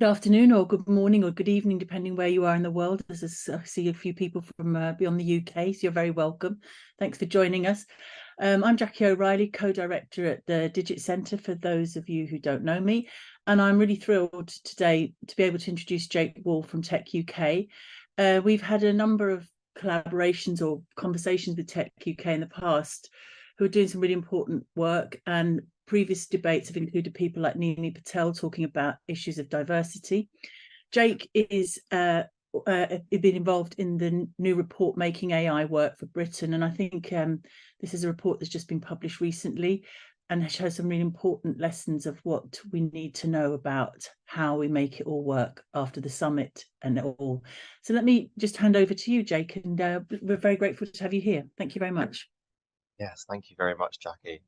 Good afternoon or good morning or good evening, depending where you are in the world. I see a few people from beyond the UK, so you're very welcome. Thanks for joining us. I'm Jackie O'Reilly, co-director at the Digit Centre, for those of you who don't know me. And I'm really thrilled today to be able to introduce Jake Wall from techUK. We've had a number of collaborations or conversations with techUK in the past who are doing some really important work, and previous debates have included people like Nini Patel talking about issues of diversity. Jake is been involved in the new report Making AI Work for Britain, and I think this is a report that's just been published recently and shows some really important lessons of what we need to know about how we make it all work after the summit and all. So let me just hand over to you, Jake, and we're very grateful to have you here. Thank you very much. Yes, thank you very much, Jackie.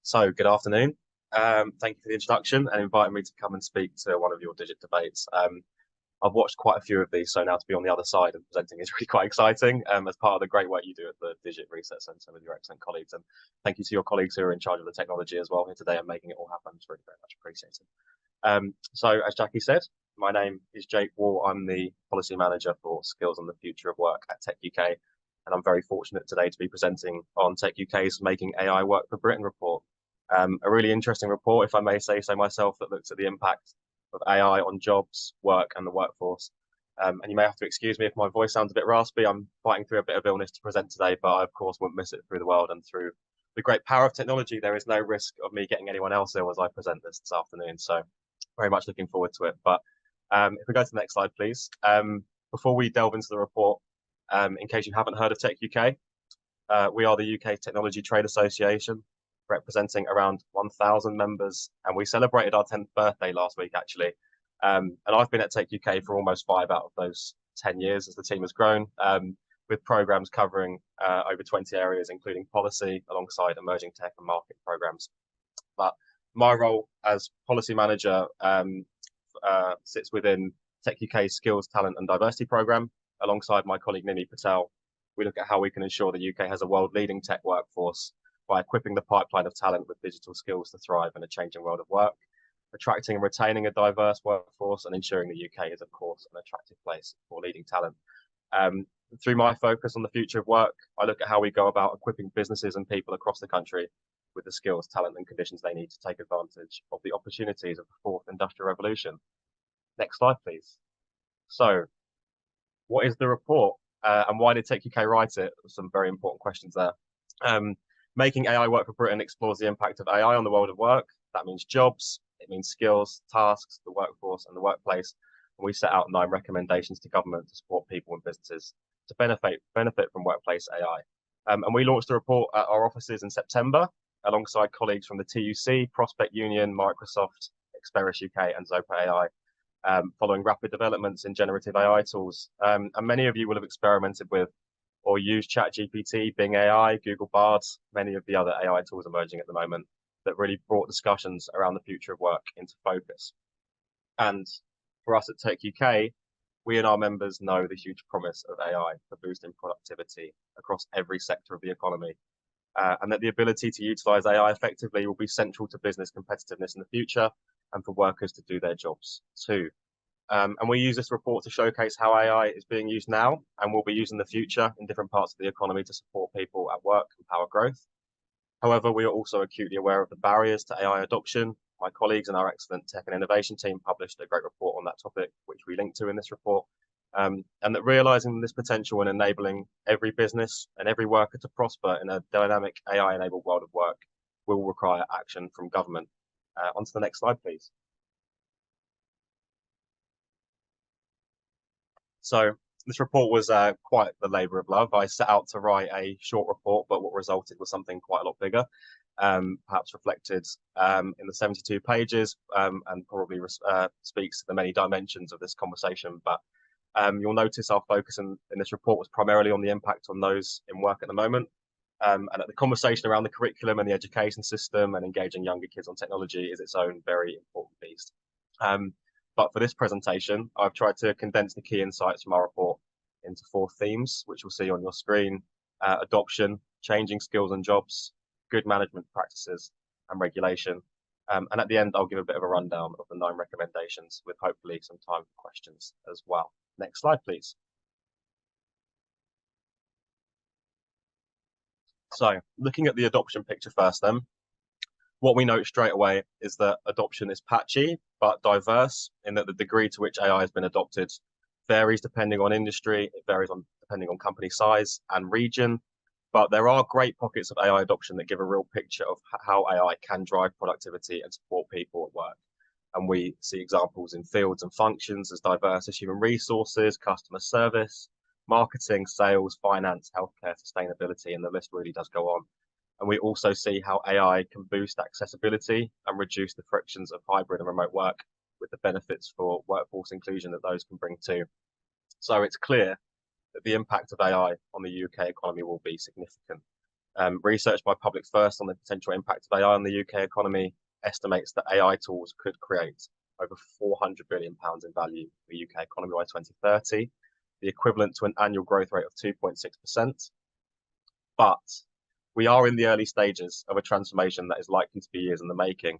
So good afternoon. Thank you for the introduction and inviting me to come and speak to one of your Digit debates. I've watched quite a few of these, so now to be on the other side and presenting is really quite exciting, as part of the great work you do at the Digit Research Centre with your excellent colleagues. And thank you to your colleagues who are in charge of the technology as well here today and making it all happen. It's really very much appreciated. So as Jackie said, my name is Jake Wall. I'm the Policy Manager for Skills and the Future of Work at techUK. And I'm very fortunate today to be presenting on techUK's Making AI Work for Britain report. A really interesting report, if I may say so myself, that looks at the impact of AI on jobs, work, and the workforce. And you may have to excuse me if my voice sounds a bit raspy. I'm fighting through a bit of illness to present today, but I, of course, won't miss it through the world. And through the great power of technology, there is no risk of me getting anyone else ill as I present this afternoon. So very much looking forward to it. But if we go to the next slide, please. Before we delve into the report, in case you haven't heard of techUK, we are the UK Technology Trade Association, representing around 1,000 members, and we celebrated our 10th birthday last week, actually. And I've been at techUK for almost 5 out of those 10 years as the team has grown, with programs covering over 20 areas, including policy, alongside emerging tech and market programs. But my role as policy manager sits within techUK's Skills, Talent and Diversity program. Alongside my colleague Nini Patel, we look at how we can ensure the UK has a world-leading tech workforce by equipping the pipeline of talent with digital skills to thrive in a changing world of work, attracting and retaining a diverse workforce, and ensuring the UK is, of course, an attractive place for leading talent. Through my focus on the future of work, I look at how we go about equipping businesses and people across the country with the skills, talent, and conditions they need to take advantage of the opportunities of the fourth industrial revolution. Next slide, please. So, what is the report and why did techUK write it? Some very important questions there. Making AI Work for Britain explores the impact of AI on the world of work. That means jobs, it means skills, tasks, the workforce and the workplace. And we set out 9 recommendations to government to support people and businesses to benefit from workplace AI. And we launched the report at our offices in September, alongside colleagues from the TUC, Prospect Union, Microsoft, Experis UK and Zopa AI. Following rapid developments in generative AI tools. And many of you will have experimented with or used ChatGPT, Bing AI, Google Bard, many of the other AI tools emerging at the moment that really brought discussions around the future of work into focus. And for us at techUK, we and our members know the huge promise of AI for boosting productivity across every sector of the economy. And that the ability to utilize AI effectively will be central to business competitiveness in the future and for workers to do their jobs too. And we use this report to showcase how AI is being used now and will be used in the future in different parts of the economy to support people at work and power growth. However, we are also acutely aware of the barriers to AI adoption. My colleagues and our excellent tech and innovation team published a great report on that topic, which we link to in this report. And that realizing this potential and enabling every business and every worker to prosper in a dynamic AI-enabled world of work will require action from government. On to the next slide, please. So this report was quite the labour of love. I set out to write a short report, but what resulted was something quite a lot bigger, perhaps reflected in the 72 pages and probably speaks to the many dimensions of this conversation. But you'll notice our focus in this report was primarily on the impact on those in work at the moment. And the conversation around the curriculum and the education system and engaging younger kids on technology is its own very important beast. But for this presentation, I've tried to condense the key insights from our report into 4 themes, which you'll see on your screen: adoption, changing skills and jobs, good management practices, and regulation. And at the end, I'll give a bit of a rundown of the 9 recommendations with hopefully some time for questions as well. Next slide, please. So looking at the adoption picture first then, what we note straight away is that adoption is patchy but diverse in that the degree to which AI has been adopted varies depending on industry, it varies depending on company size and region. But there are great pockets of AI adoption that give a real picture of how AI can drive productivity and support people at work. And we see examples in fields and functions as diverse as human resources, customer service, marketing, sales, finance, healthcare, sustainability, and the list really does go on. And we also see how AI can boost accessibility and reduce the frictions of hybrid and remote work with the benefits for workforce inclusion that those can bring too. So it's clear that the impact of AI on the UK economy will be significant. Research by Public First on the potential impact of AI on the UK economy estimates that AI tools could create over £400 billion in value for the UK economy by 2030, the equivalent to an annual growth rate of 2.6%. But we are in the early stages of a transformation that is likely to be years in the making.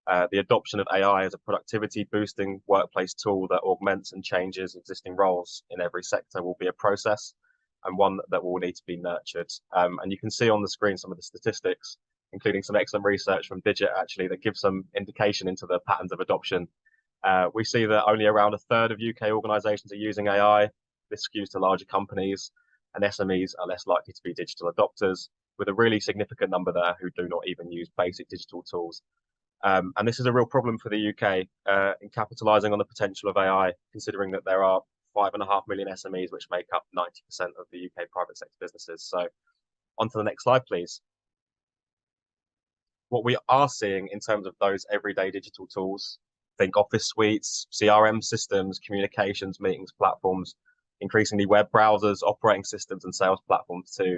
The adoption of AI as a productivity boosting workplace tool that augments and changes existing roles in every sector will be a process and one that will need to be nurtured. And you can see on the screen some of the statistics, including some excellent research from Digit actually that gives some indication into the patterns of adoption. We see that only around a third of UK organisations are using AI. This skews to larger companies, and SMEs are less likely to be digital adopters, with a really significant number there who do not even use basic digital tools. And this is a real problem for the UK in capitalising on the potential of AI, considering that there are 5.5 million SMEs, which make up 90% of the UK private sector businesses. So on to the next slide, please. What we are seeing in terms of those everyday digital tools, think office suites, CRM systems, communications, meetings, platforms, increasingly web browsers, operating systems, and sales platforms too,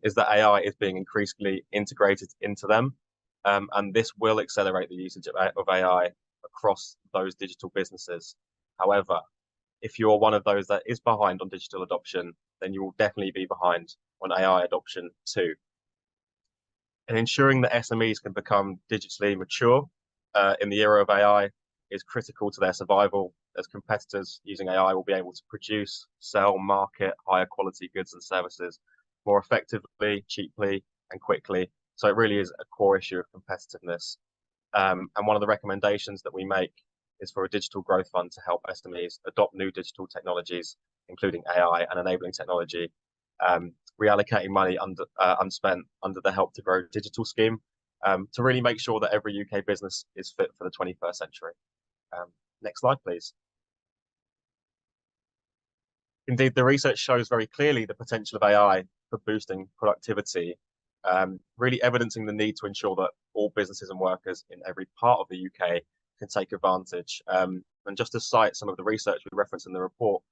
is that AI is being increasingly integrated into them. And this will accelerate the usage of AI across those digital businesses. However, if you're one of those that is behind on digital adoption, then you will definitely be behind on AI adoption too. And ensuring that SMEs can become digitally mature in the era of AI is critical to their survival, as competitors using AI will be able to produce, sell, market higher quality goods and services more effectively, cheaply, and quickly. So it really is a core issue of competitiveness. And one of the recommendations that we make is for a digital growth fund to help SMEs adopt new digital technologies, including AI and enabling technology, reallocating money unspent under the Help to Grow digital scheme to really make sure that every UK business is fit for the 21st century. Next slide, please. Indeed, the research shows very clearly the potential of AI for boosting productivity, really evidencing the need to ensure that all businesses and workers in every part of the UK can take advantage. And just to cite some of the research we reference in the report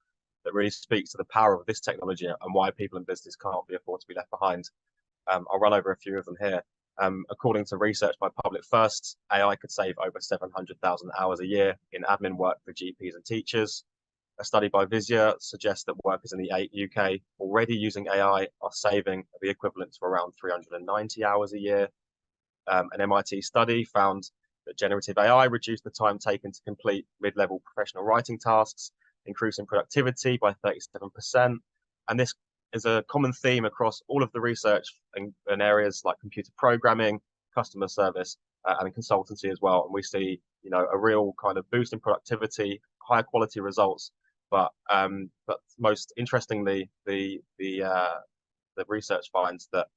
that really speaks to the power of this technology and why people and businesses can't be afford to be left behind. I'll run over a few of them here. According to research by Public First, AI could save over 700,000 hours a year in admin work for GPs and teachers. A study by Visya suggests that workers in the UK already using AI are saving the equivalent to around 390 hours a year. An MIT study found that generative AI reduced the time taken to complete mid-level professional writing tasks, increasing productivity by 37%. And this is a common theme across all of the research in areas like computer programming, customer service, and consultancy as well. And we see, a real kind of boost in productivity, higher quality results. But most interestingly, the research finds that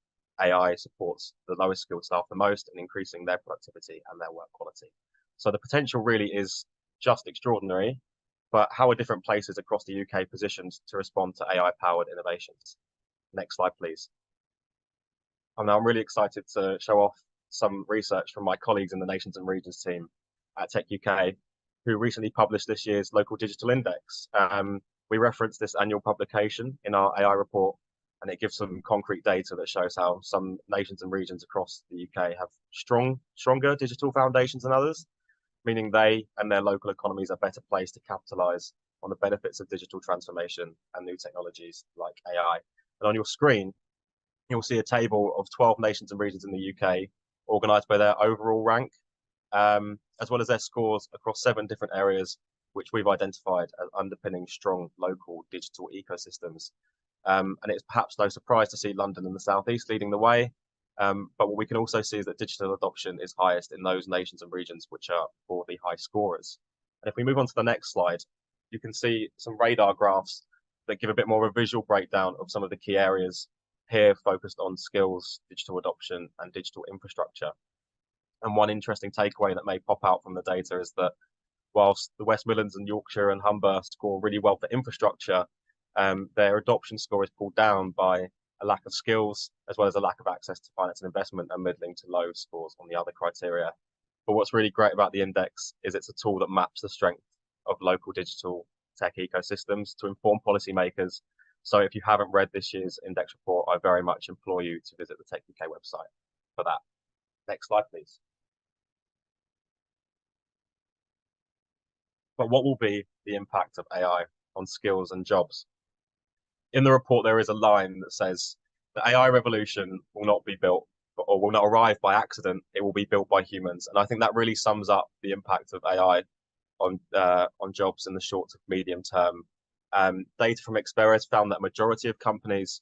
AI supports the lowest skilled staff the most in increasing their productivity and their work quality. So the potential really is just extraordinary. But how are different places across the UK positioned to respond to AI-powered innovations? Next slide, please. And now I'm really excited to show off some research from my colleagues in the Nations and Regions team at techUK, who recently published this year's Local Digital Index. We reference this annual publication in our AI report, and it gives some concrete data that shows how some nations and regions across the UK have stronger digital foundations than others, meaning they and their local economies are better placed to capitalize on the benefits of digital transformation and new technologies like AI. And on your screen, you'll see a table of 12 nations and regions in the UK organized by their overall rank. as well as their scores across 7 different areas, which we've identified as underpinning strong local digital ecosystems. And it's perhaps no surprise to see London and the South East leading the way. But what we can also see is that digital adoption is highest in those nations and regions which are broadly high scorers. And if we move on to the next slide, you can see some radar graphs that give a bit more of a visual breakdown of some of the key areas here focused on skills, digital adoption, and digital infrastructure. And one interesting takeaway that may pop out from the data is that whilst the West Midlands and Yorkshire and Humber score really well for infrastructure, their adoption score is pulled down by a lack of skills, as well as a lack of access to finance and investment, and middling to low scores on the other criteria. But what's really great about the index is it's a tool that maps the strength of local digital tech ecosystems to inform policymakers. So if you haven't read this year's index report, I very much implore you to visit the techUK website for that. Next slide, please. But what will be the impact of AI on skills and jobs? In the report, there is a line that says the AI revolution will not be built or will not arrive by accident. It will be built by humans. And I think that really sums up the impact of AI on jobs in the short to medium term. Data from Experience found that a majority of companies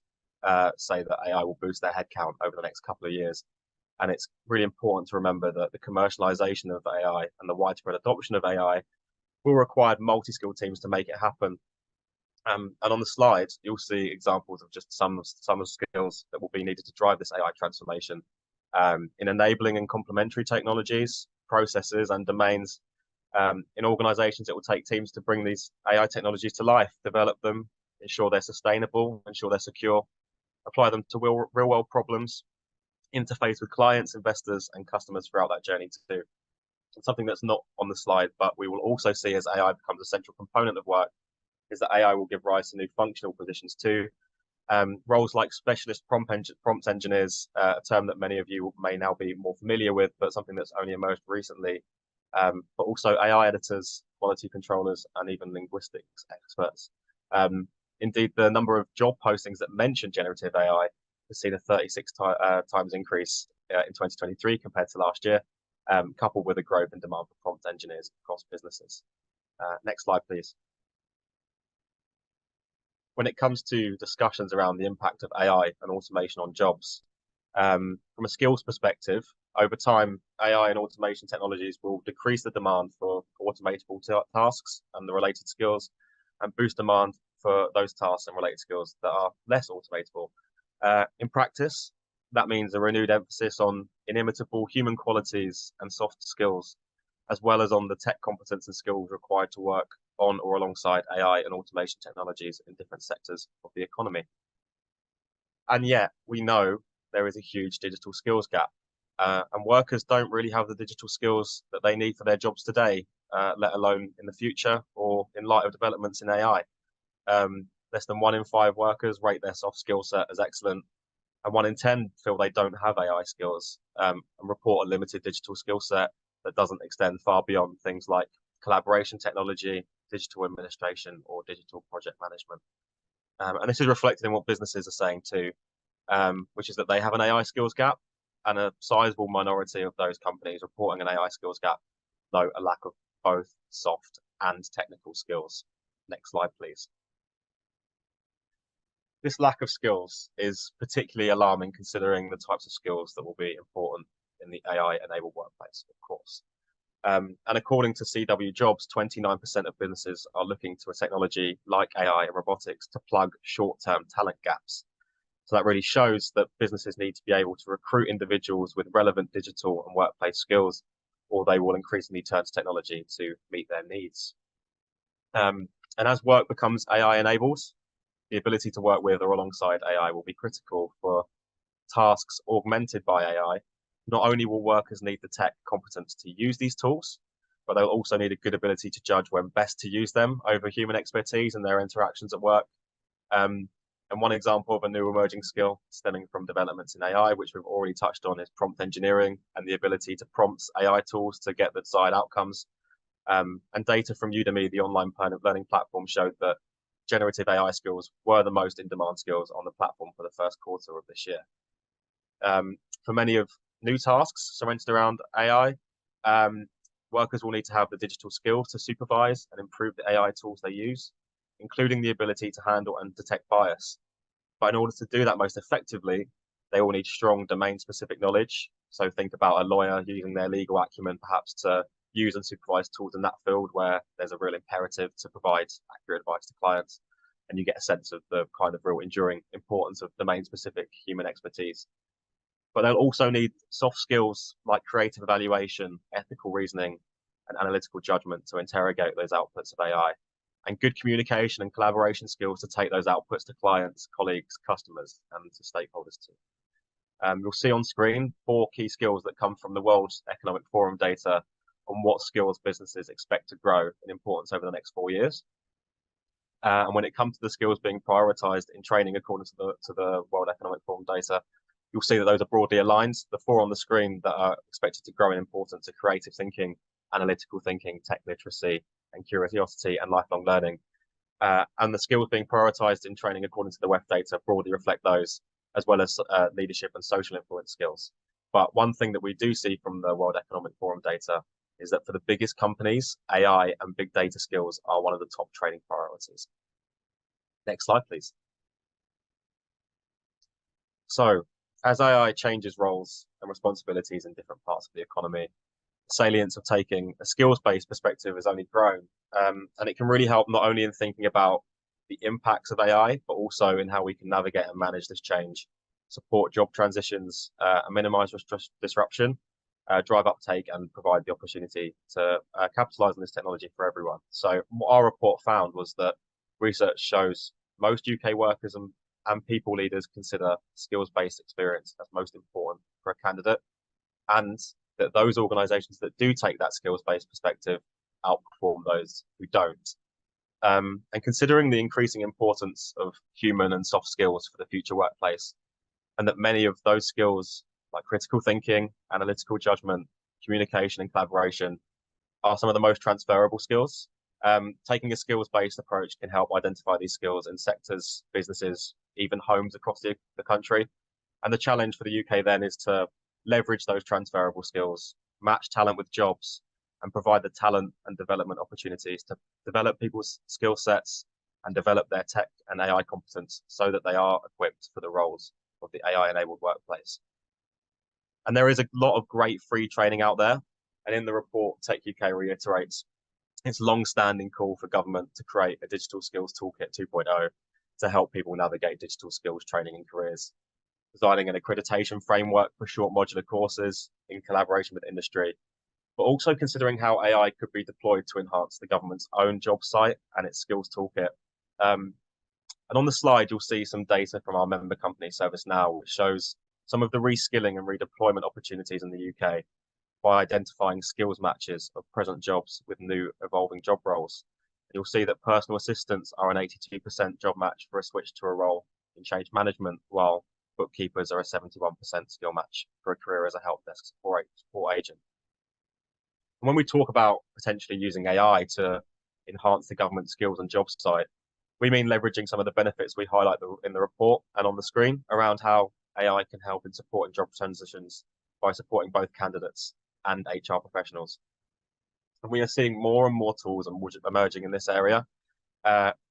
say that AI will boost their headcount over the next couple of years. And it's really important to remember that the commercialization of AI and the widespread adoption of AI will require multi-skilled teams to make it happen. And on the slide, you'll see examples of just some of the skills that will be needed to drive this AI transformation in enabling and complementary technologies, processes, and domains. In organizations, it will take teams to bring these AI technologies to life, develop them, ensure they're sustainable, ensure they're secure, apply them to real-world problems, interface with clients, investors, and customers throughout that journey too. And something that's not on the slide, but we will also see as AI becomes a central component of work, is that AI will give rise to new functional positions too. Roles like specialist prompt engineers, a term that many of you may now be more familiar with, but something that's only emerged recently. But also AI editors, quality controllers, and even linguistics experts. Indeed, the number of job postings that mention generative AI has seen a 36 times increase in 2023 compared to last year, coupled with a growth in demand for prompt engineers across businesses. Next slide, please. When it comes to discussions around the impact of AI and automation on jobs, from a skills perspective, over time, AI and automation technologies will decrease the demand for automatable tasks and the related skills, and boost demand for those tasks and related skills that are less automatable. In practice, that means a renewed emphasis on inimitable human qualities and soft skills, as well as on the tech competence and skills required to work on or alongside AI and automation technologies in different sectors of the economy. And yet, we know there is a huge digital skills gap, and workers don't really have the digital skills that they need for their jobs today, let alone in the future or in light of developments in AI. Less than 1 in 5 workers rate their soft skill set as excellent, and 1 in 10 feel they don't have AI skills, and report a limited digital skill set that doesn't extend far beyond things like collaboration technology, digital administration, or digital project management. And this is reflected in what businesses are saying too, which is that they have an AI skills gap, and a sizable minority of those companies reporting an AI skills gap note a lack of both soft and technical skills. Next slide, please. This lack of skills is particularly alarming considering the types of skills that will be important in the AI-enabled workplace, of course. And according to CW Jobs, 29% of businesses are looking to a technology like AI and robotics to plug short-term talent gaps. So that really shows that businesses need to be able to recruit individuals with relevant digital and workplace skills, or they will increasingly turn to technology to meet their needs. And as work becomes AI-enabled, the ability to work with or alongside AI will be critical for tasks augmented by AI. Not only will workers need the tech competence to use these tools, but they'll also need a good ability to judge when best to use them over human expertise and their interactions at work. And one example of a new emerging skill stemming from developments in AI, which we've already touched on, is prompt engineering and the ability to prompt AI tools to get the desired outcomes. And data from Udemy, the online learning platform, showed that generative AI skills were the most in-demand skills on the platform for the first quarter of this year. For many of new tasks centered around AI, Workers will need to have the digital skills to supervise and improve the AI tools they use, including the ability to handle and detect bias. But in order to do that most effectively, they will need strong domain-specific knowledge. So think about a lawyer using their legal acumen perhaps to use and supervise tools in that field where there's a real imperative to provide accurate advice to clients. And you get a sense of the kind of real enduring importance of domain-specific human expertise. But they'll also need soft skills like creative evaluation, ethical reasoning, and analytical judgment to interrogate those outputs of AI, and good communication and collaboration skills to take those outputs to clients, colleagues, customers, and to stakeholders too. You'll see on screen 4 key skills that come from the World Economic Forum data on what skills businesses expect to grow in importance over the next 4 years. And when it comes to the skills being prioritized in training according to the World Economic Forum data, you'll see that those are broadly aligned. The 4 on the screen that are expected to grow in importance are creative thinking, analytical thinking, tech literacy, and curiosity and lifelong learning. And the skills being prioritized in training according to the WEF data broadly reflect those, as well as leadership and social influence skills. But one thing that we do see from the World Economic Forum data is that for the biggest companies, AI and big data skills are one of the top training priorities. Next slide, please. So, as AI changes roles and responsibilities in different parts of the economy, the salience of taking a skills-based perspective has only grown. And it can really help not only in thinking about the impacts of AI, but also in how we can navigate and manage this change, support job transitions, and minimize disruption, drive uptake, and provide the opportunity to capitalize on this technology for everyone. So what our report found was that research shows most UK workers and people leaders consider skills-based experience as most important for a candidate, and that those organizations that do take that skills-based perspective outperform those who don't. And considering the increasing importance of human and soft skills for the future workplace, and that many of those skills like critical thinking, analytical judgment, communication, and collaboration are some of the most transferable skills. Taking a skills-based approach can help identify these skills in sectors, businesses, even homes across the country. And the challenge for the UK then is to leverage those transferable skills, match talent with jobs, and provide the talent and development opportunities to develop people's skill sets and develop their tech and AI competence so that they are equipped for the roles of the AI-enabled workplace. And there is a lot of great free training out there. And in the report, techUK reiterates its long-standing call for government to create a digital skills toolkit 2.0 to help people navigate digital skills training and careers, designing an accreditation framework for short modular courses in collaboration with industry, but also considering how AI could be deployed to enhance the government's own job site and its skills toolkit. And on the slide, you'll see some data from our member company, ServiceNow, which shows some of the reskilling and redeployment opportunities in the UK by identifying skills matches of present jobs with new evolving job roles. And you'll see that personal assistants are an 82% job match for a switch to a role in change management, while bookkeepers are a 71% skill match for a career as a help desk support agent. And when we talk about potentially using AI to enhance the government skills and job site, we mean leveraging some of the benefits we highlight in the report and on the screen around how AI can help in supporting job transitions by supporting both candidates and HR professionals. And we are seeing more and more tools emerging in this area.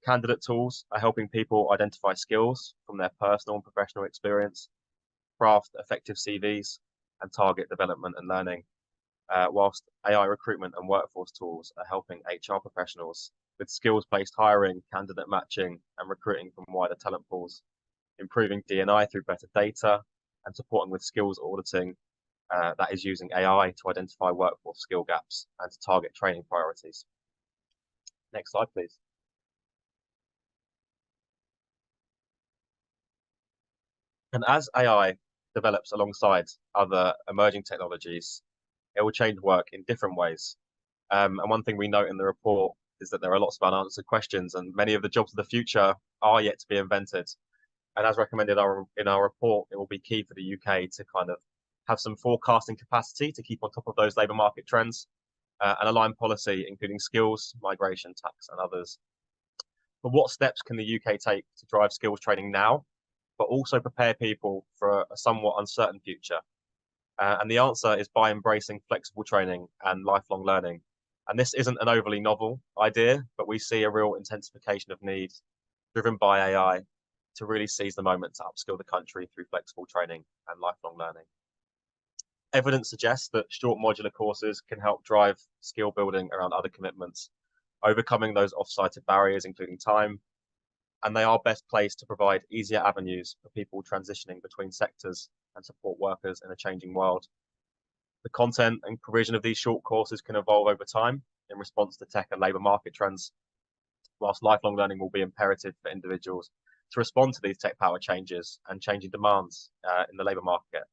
Candidate tools are helping people identify skills from their personal and professional experience, craft effective CVs, and target development and learning, whilst AI recruitment and workforce tools are helping HR professionals with skills-based hiring, candidate matching, and recruiting from wider talent pools, improving D&I through better data, and supporting with skills auditing that is using AI to identify workforce skill gaps and to target training priorities. Next slide, please. And as AI develops alongside other emerging technologies, it will change work in different ways. And one thing we note in the report is that there are lots of unanswered questions, and many of the jobs of the future are yet to be invented. And as recommended in our report, it will be key for the UK to kind of have some forecasting capacity to keep on top of those labour market trends and align policy, including skills, migration, tax, and others. But what steps can the UK take to drive skills training now, but also prepare people for a somewhat uncertain future? And the answer is by embracing flexible training and lifelong learning. And this isn't an overly novel idea, but we see a real intensification of need driven by AI to really seize the moment to upskill the country through flexible training and lifelong learning. Evidence suggests that short modular courses can help drive skill building around other commitments, overcoming those off-cited barriers, including time, and they are best placed to provide easier avenues for people transitioning between sectors and support workers in a changing world. The content and provision of these short courses can evolve over time in response to tech and labour market trends, whilst lifelong learning will be imperative for individuals to respond to these tech-powered changes and changing demands in the labour market.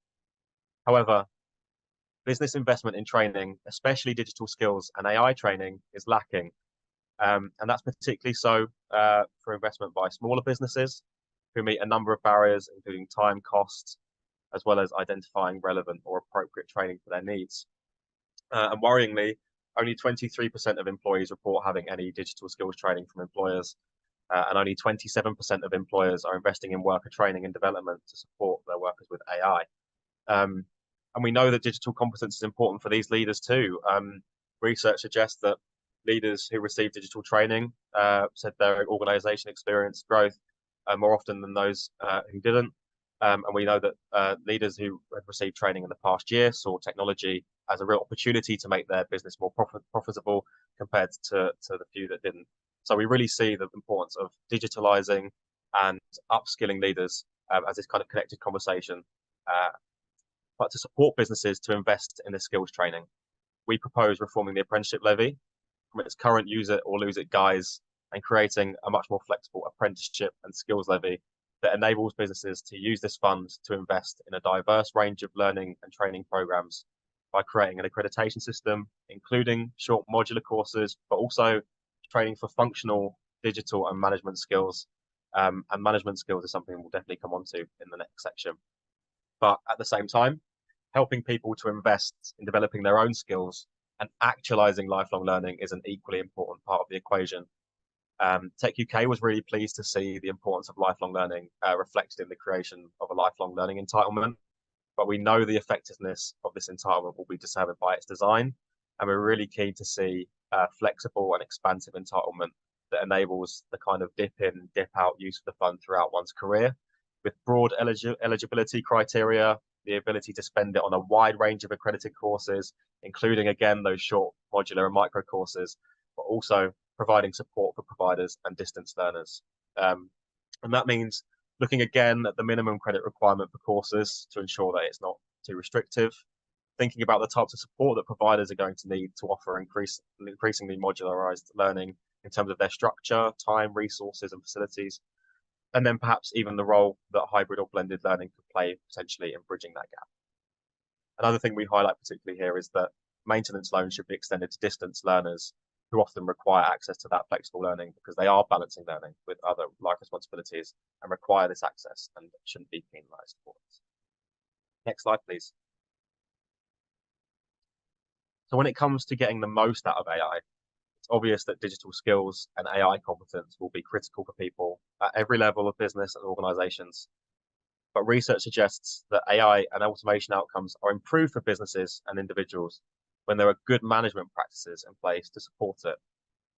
However, business investment in training, especially digital skills and AI training, is lacking. And that's particularly so for investment by smaller businesses who meet a number of barriers, including time, costs, as well as identifying relevant or appropriate training for their needs. And worryingly, only 23% of employees report having any digital skills training from employers, and only 27% of employers are investing in worker training and development to support their workers with AI. And we know that digital competence is important for these leaders too. Research suggests that leaders who receive digital training said their organization experienced growth more often than those who didn't. And we know that leaders who had received training in the past year saw technology as a real opportunity to make their business more profitable compared to the few that didn't. So we really see the importance of digitalizing and upskilling leaders as this kind of connected conversation. But to support businesses to invest in this skills training, we propose reforming the apprenticeship levy from its current use it or lose it guise and creating a much more flexible apprenticeship and skills levy that enables businesses to use this fund to invest in a diverse range of learning and training programs by creating an accreditation system, including short modular courses, but also training for functional, digital, and management skills. And management skills is something we'll definitely come on to in the next section. But at the same time, helping people to invest in developing their own skills and actualizing lifelong learning is an equally important part of the equation. techUK was really pleased to see the importance of lifelong learning reflected in the creation of a lifelong learning entitlement. But we know the effectiveness of this entitlement will be determined by its design. And we're really keen to see a flexible and expansive entitlement that enables the kind of dip in, dip out use of the fund throughout one's career, with broad eligibility criteria, the ability to spend it on a wide range of accredited courses, including, again, those short modular and micro courses, but also providing support for providers and distance learners. And that means looking again at the minimum credit requirement for courses to ensure that it's not too restrictive, thinking about the types of support that providers are going to need to offer increasingly modularized learning in terms of their structure, time, resources, and facilities, and then perhaps even the role that hybrid or blended learning could play potentially in bridging that gap. Another thing we highlight particularly here is that maintenance loans should be extended to distance learners who often require access to that flexible learning because they are balancing learning with other life responsibilities and require this access and shouldn't be penalised for it. Next slide, please. So when it comes to getting the most out of AI, it's obvious that digital skills and AI competence will be critical for people at every level of business and organizations. But research suggests that AI and automation outcomes are improved for businesses and individuals when there are good management practices in place to support it.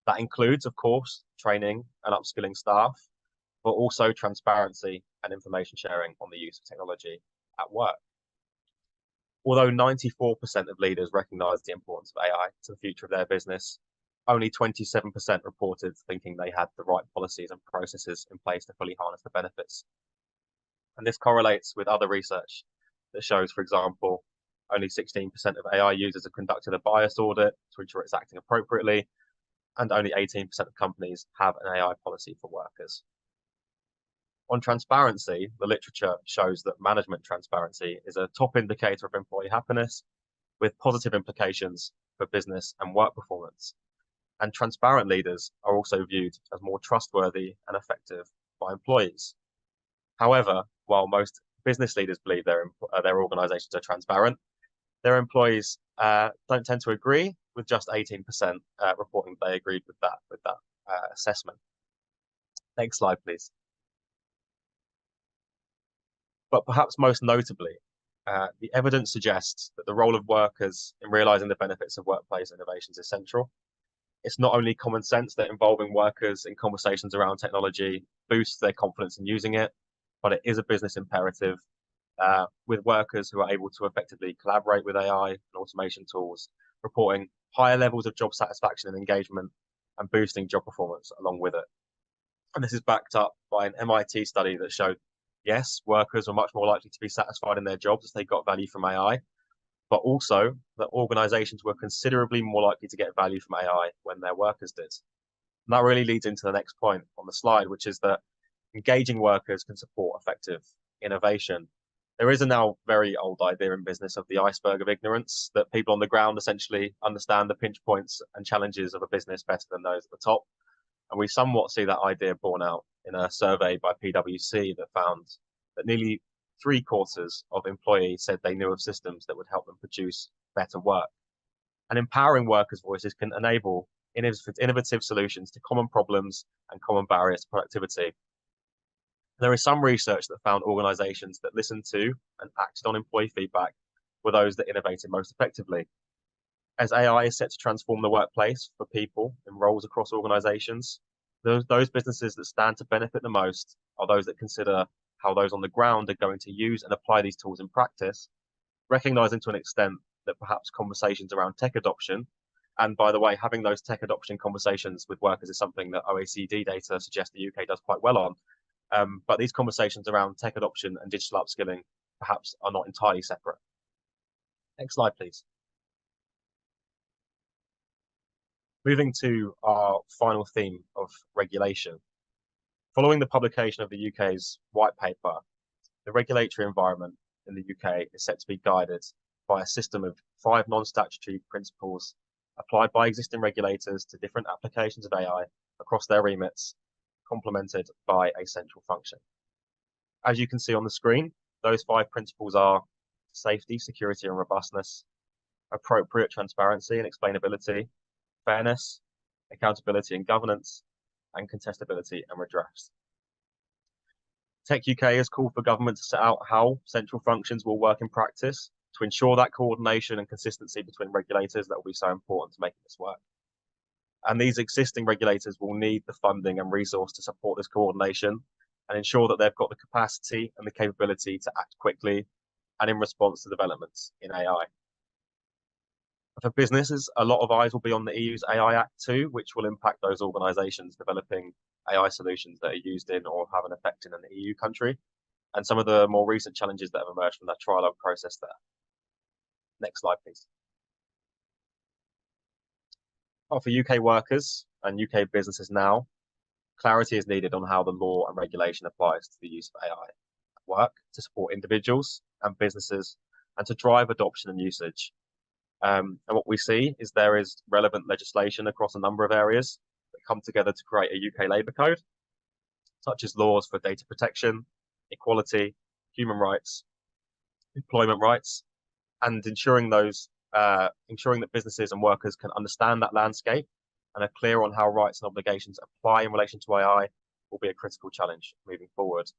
That includes, of course, training and upskilling staff, but also transparency and information sharing on the use of technology at work. Although 94% of leaders recognize the importance of AI to the future of their business, only 27% reported thinking they had the right policies and processes in place to fully harness the benefits. And this correlates with other research that shows, for example, only 16% of AI users have conducted a bias audit to ensure it's acting appropriately, and only 18% of companies have an AI policy for workers. On transparency, the literature shows that management transparency is a top indicator of employee happiness, with positive implications for business and work performance. And transparent leaders are also viewed as more trustworthy and effective by employees. However, while most business leaders believe their organizations are transparent, their employees don't tend to agree, with just 18% reporting they agreed with that assessment. Next slide, please. But perhaps most notably, The evidence suggests that the role of workers in realizing the benefits of workplace innovations is central. It's not only common sense that involving workers in conversations around technology boosts their confidence in using it, but it is a business imperative with workers who are able to effectively collaborate with AI and automation tools, reporting higher levels of job satisfaction and engagement and boosting job performance along with it. And this is backed up by an MIT study that showed, yes, workers were much more likely to be satisfied in their jobs as they got value from AI, but also that organizations were considerably more likely to get value from AI when their workers did. And that really leads into the next point on the slide, which is that engaging workers can support effective innovation. There is a now very old idea in business of the iceberg of ignorance, that people on the ground essentially understand the pinch points and challenges of a business better than those at the top. And we somewhat see that idea borne out in a survey by PwC that found that nearly 3/4 of employees said they knew of systems that would help them produce better work. And empowering workers' voices can enable innovative solutions to common problems and common barriers to productivity. There is some research that found organizations that listened to and acted on employee feedback were those that innovated most effectively. As AI is set to transform the workplace for people in roles across organizations, those businesses that stand to benefit the most are those that consider how those on the ground are going to use and apply these tools in practice, recognizing to an extent that perhaps conversations around tech adoption, and by the way, having those tech adoption conversations with workers is something that OECD data suggests the UK does quite well on. But these conversations around tech adoption and digital upskilling perhaps are not entirely separate. Next slide, please. Moving to our final theme of regulation. Following the publication of the UK's white paper, the regulatory environment in the UK is set to be guided by a system of 5 non-statutory principles applied by existing regulators to different applications of AI across their remits, complemented by a central function. As you can see on the screen, those 5 principles are safety, security, and robustness, appropriate transparency and explainability, fairness, accountability and governance, and contestability and redress. techUK has called for government to set out how central functions will work in practice to ensure that coordination and consistency between regulators that will be so important to making this work. And these existing regulators will need the funding and resource to support this coordination and ensure that they've got the capacity and the capability to act quickly and in response to developments in AI. For businesses, a lot of eyes will be on the EU's AI Act too, which will impact those organizations developing AI solutions that are used in or have an effect in an EU country, and some of the more recent challenges that have emerged from that trialogue process there. Next slide, please. Well, for UK workers and UK businesses now, clarity is needed on how the law and regulation applies to the use of AI at work to support individuals and businesses and to drive adoption and usage. And what we see is there is relevant legislation across a number of areas that come together to create a UK labour code, such as laws for data protection, equality, human rights, employment rights, and ensuring that businesses and workers can understand that landscape and are clear on how rights and obligations apply in relation to AI will be a critical challenge moving forward.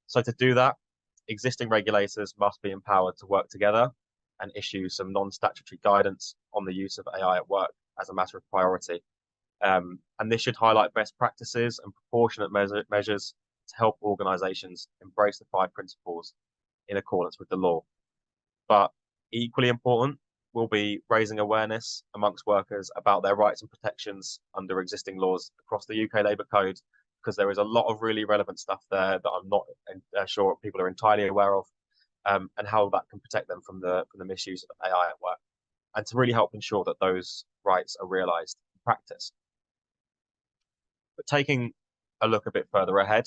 So to do that, existing regulators must be empowered to work together and issue some non-statutory guidance on the use of AI at work as a matter of priority. And this should highlight best practices and proportionate measures to help organisations embrace the 5 principles in accordance with the law. But equally important will be raising awareness amongst workers about their rights and protections under existing laws across the UK Labour Code, because there is a lot of really relevant stuff there that I'm not sure people are entirely aware of, and how that can protect them from the misuse of AI at work, and to really help ensure that those rights are realised in practice. But taking a look a bit further ahead,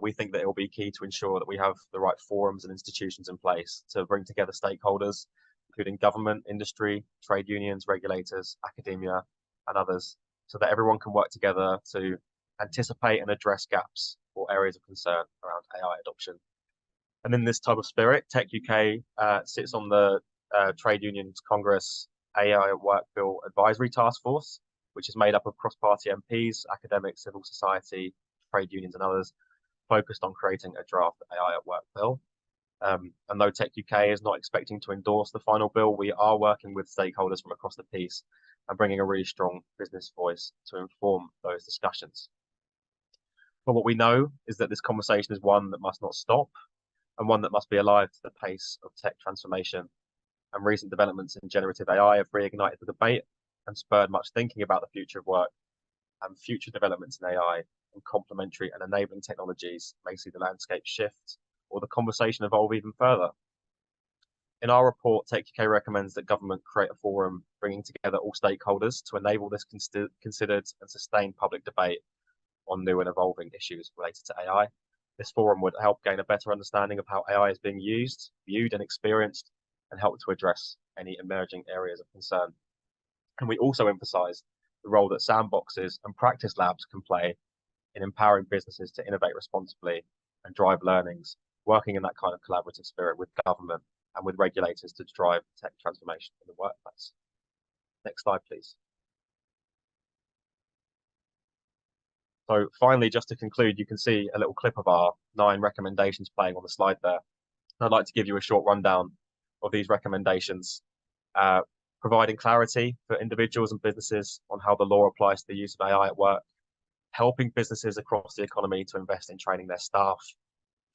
we think that it will be key to ensure that we have the right forums and institutions in place to bring together stakeholders, including government, industry, trade unions, regulators, academia, and others, so that everyone can work together to anticipate and address gaps or areas of concern around AI adoption. And in this type of spirit, techUK sits on the Trade Unions Congress AI at Work Bill Advisory Task Force, which is made up of cross-party MPs, academics, civil society, trade unions, and others, focused on creating a draft AI at Work bill. And though techUK is not expecting to endorse the final bill, we are working with stakeholders from across the piece and bringing a really strong business voice to inform those discussions. But what we know is that this conversation is one that must not stop and one that must be alive to the pace of tech transformation. And recent developments in generative AI have reignited the debate and spurred much thinking about the future of work, and future developments in AI and complementary and enabling technologies may see the landscape shift or the conversation evolve even further. In our report, techUK recommends that government create a forum bringing together all stakeholders to enable this considered and sustained public debate on new and evolving issues related to AI. This forum would help gain a better understanding of how AI is being used, viewed, and experienced, and help to address any emerging areas of concern. And we also emphasize the role that sandboxes and practice labs can play in empowering businesses to innovate responsibly and drive learnings, working in that kind of collaborative spirit with government and with regulators to drive tech transformation in the workplace. Next slide, please. So finally, just to conclude, you can see a little clip of our 9 recommendations playing on the slide there. I'd like to give you a short rundown of these recommendations, providing clarity for individuals and businesses on how the law applies to the use of AI at work, helping businesses across the economy to invest in training their staff,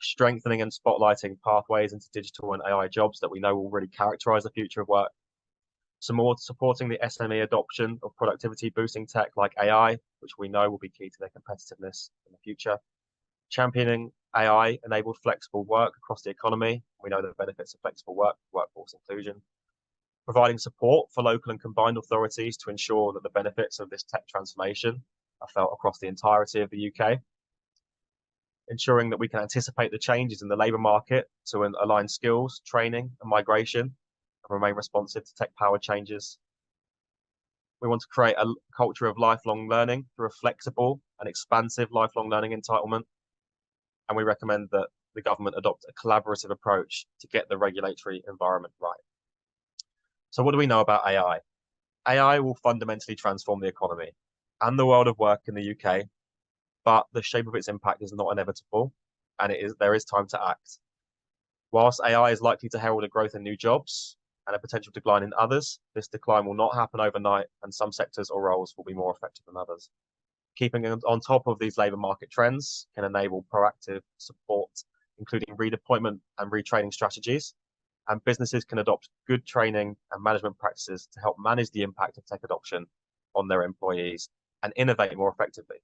strengthening and spotlighting pathways into digital and AI jobs that we know will really characterize the future of work, some more supporting the SME adoption of productivity boosting tech like AI, which we know will be key to their competitiveness in the future, championing AI-enabled flexible work across the economy. We know the benefits of flexible work, workforce inclusion, providing support for local and combined authorities to ensure that the benefits of this tech transformation are felt across the entirety of the UK, ensuring that we can anticipate the changes in the labour market to align skills, training, and migration, and remain responsive to tech-powered changes. We want to create a culture of lifelong learning through a flexible and expansive lifelong learning entitlement. And we recommend that the government adopt a collaborative approach to get the regulatory environment right. So what do we know about AI? AI will fundamentally transform the economy and the world of work in the UK, but the shape of its impact is not inevitable, and there is time to act. Whilst AI is likely to herald a growth in new jobs and a potential decline in others, this decline will not happen overnight, and some sectors or roles will be more effective than others. Keeping on top of these labour market trends can enable proactive support, including redeployment and retraining strategies, and businesses can adopt good training and management practices to help manage the impact of tech adoption on their employees and innovate more effectively.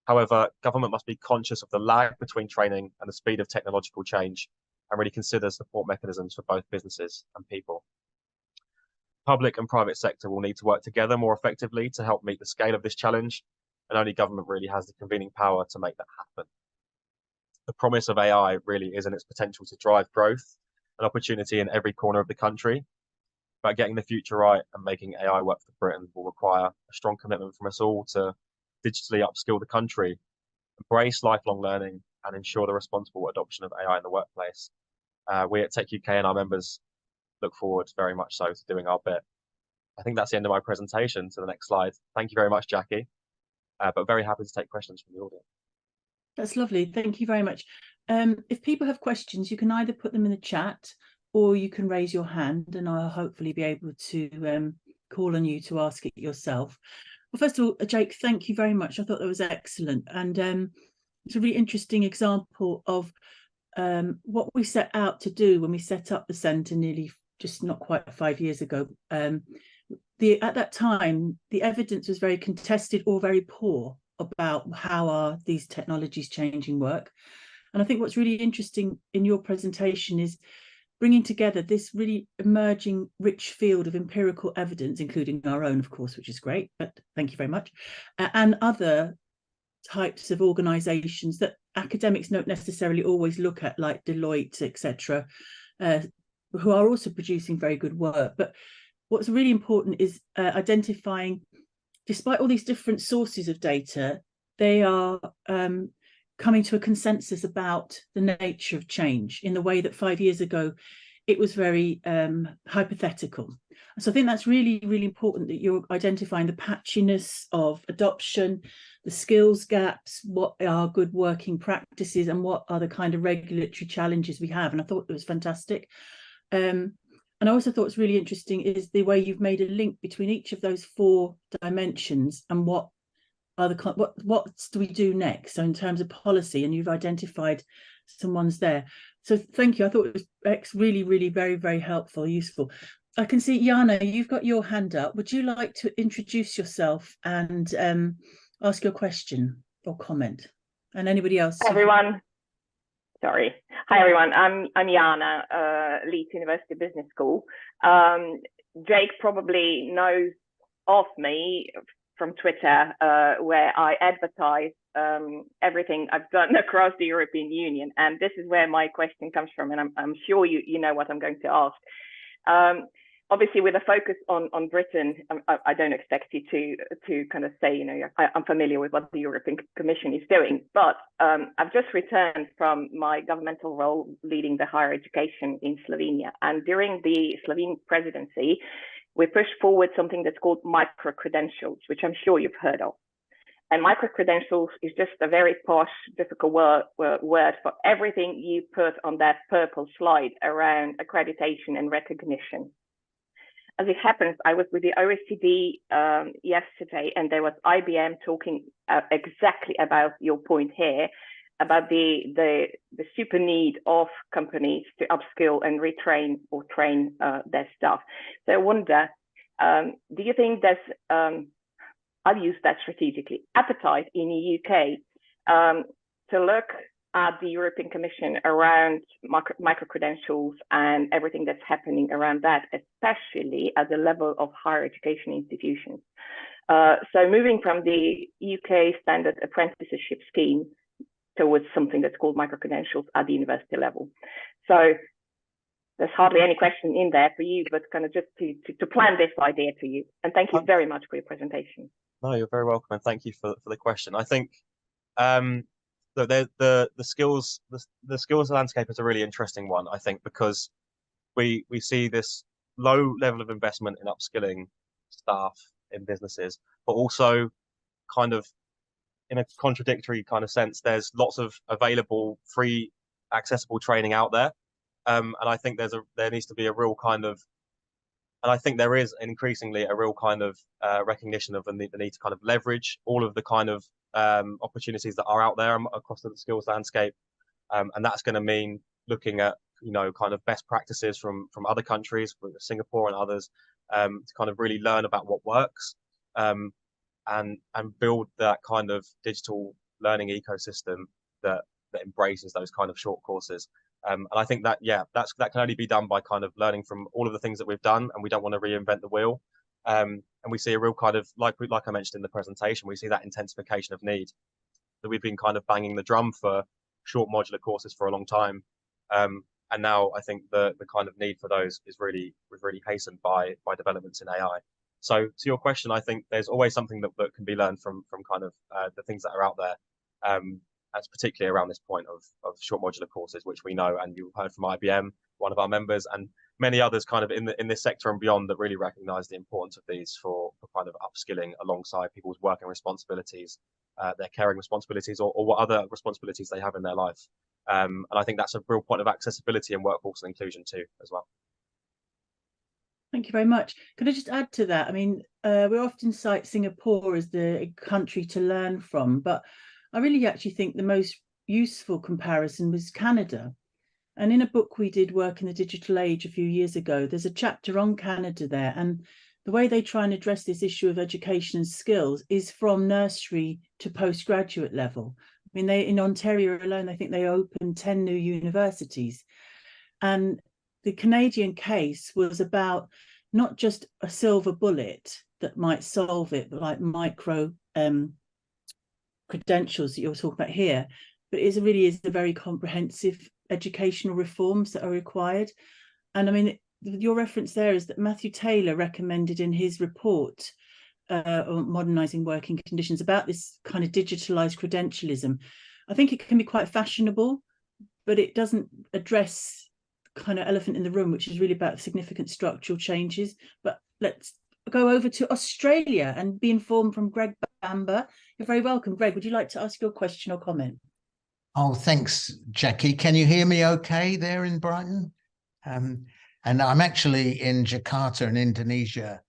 However, government must be conscious of the lag between training and the speed of technological change and really consider support mechanisms for both businesses and people. Public and private sector will need to work together more effectively to help meet the scale of this challenge, and only government really has the convening power to make that happen. The promise of AI really is in its potential to drive growth and opportunity in every corner of the country, but getting the future right and making AI work for Britain will require a strong commitment from us all to digitally upskill the country, embrace lifelong learning, and ensure the responsible adoption of AI in the workplace. We at techUK and our members look forward very much so to doing our bit. I think that's the end of my presentation. To the next slide. Thank you very much, Jackie, but very happy to take questions from the audience. That's lovely. Thank you very much. If people have questions, you can either put them in the chat or you can raise your hand, and I'll hopefully be able to call on you to ask it yourself. Well, first of all, Jake, thank you very much. I thought that was excellent, and it's a really interesting example of what we set out to do when we set up the centre nearly just not quite 5 years ago. At that time, the evidence was very contested or very poor about how are these technologies changing work. And I think what's really interesting in your presentation is bringing together this really emerging rich field of empirical evidence, including our own, of course, which is great, but thank you very much, and other types of organisations that academics don't necessarily always look at, like Deloitte, etc., who are also producing very good work. But what's really important is identifying, despite all these different sources of data, they are coming to a consensus about the nature of change in the way that 5 years ago it was very hypothetical. So I think that's really, really important that you're identifying the patchiness of adoption, the skills gaps, what are good working practices, and what are the kind of regulatory challenges we have. And I thought it was fantastic. And I also thought it's really interesting is the way you've made a link between each of those 4 dimensions and what are the what do we do next? So in terms of policy, and you've identified some ones there. So thank you. I thought it was really, really very, very helpful, useful. I can see, Jana, you've got your hand up. Would you like to introduce yourself and ask your question or comment? And anybody else? Hi, everyone. Sorry. Hi, everyone. I'm Jana, Leeds University Business School. Jake probably knows of me from Twitter, where I advertise everything I've done across the European Union. And this is where my question comes from. And I'm sure you know what I'm going to ask. Obviously, with a focus on Britain, I don't expect you to kind of say, I'm familiar with what the European Commission is doing, but I've just returned from my governmental role leading the higher education in Slovenia. And during the Slovene presidency, we pushed forward something that's called micro-credentials, which I'm sure you've heard of. And micro-credentials is just a very posh, difficult word for everything you put on that purple slide around accreditation and recognition. As it happens, I was with the OECD yesterday, and there was IBM talking exactly about your point here, about the super need of companies to upskill and retrain or train their staff. So I wonder, do you think there's, I'll use that strategically, appetite in the UK to look at the European Commission around micro-credentials and everything that's happening around that, especially at the level of higher education institutions? So moving from the UK standard apprenticeship scheme towards something that's called micro-credentials at the university level. So there's hardly any question in there for you, but kind of just to plan this idea to you. And thank you very much for your presentation. No, you're very welcome, and thank you for the question. I think the skills landscape is a really interesting one, I think, because we see this low level of investment in upskilling staff in businesses, but also kind of in a contradictory kind of sense, there's lots of available free accessible training out there. And I think there needs to be a real kind of, and I think there is increasingly a real kind of recognition of the need to kind of leverage all of the kind of opportunities that are out there across the skills landscape. And that's going to mean looking at, kind of best practices from other countries, Singapore and others, to kind of really learn about what works, and build that kind of digital learning ecosystem that embraces those kind of short courses. And I think that, that can only be done by kind of learning from all of the things that we've done, and we don't want to reinvent the wheel. And we see a real kind of, like I mentioned in the presentation, we see that intensification of need. That we've been kind of banging the drum for short modular courses for a long time. And now I think the kind of need for those is really hastened by developments in AI. So to your question, I think there's always something that can be learned from kind of the things that are out there. That's particularly around this point of short modular courses, which we know, and you heard from IBM, one of our members, and many others kind of in this sector and beyond, that really recognise the importance of these for kind of upskilling alongside people's working responsibilities, their caring responsibilities, or what other responsibilities they have in their life. And I think that's a real point of accessibility and workforce inclusion too, as well. Thank you very much. Could I just add to that? I mean, we often cite Singapore as the country to learn from, but I really actually think the most useful comparison was Canada. And in a book we did, Work in the Digital Age, a few years ago, there's a chapter on Canada there. And the way they try and address this issue of education and skills is from nursery to postgraduate level. I mean, in Ontario alone, I think they opened 10 new universities. And the Canadian case was about not just a silver bullet that might solve it, but like micro credentials that you're talking about here, but it really is a very comprehensive educational reforms that are required. And I mean, your reference there is that Matthew Taylor recommended in his report on modernising working conditions about this kind of digitalised credentialism. I think it can be quite fashionable, but it doesn't address kind of elephant in the room, which is really about significant structural changes. But let's go over to Australia and be informed from Greg Bamber. You're very welcome. Greg, would you like to ask your question or comment? Oh, thanks, Jackie. Can you hear me okay there in Brighton? And I'm actually in Jakarta in Indonesia,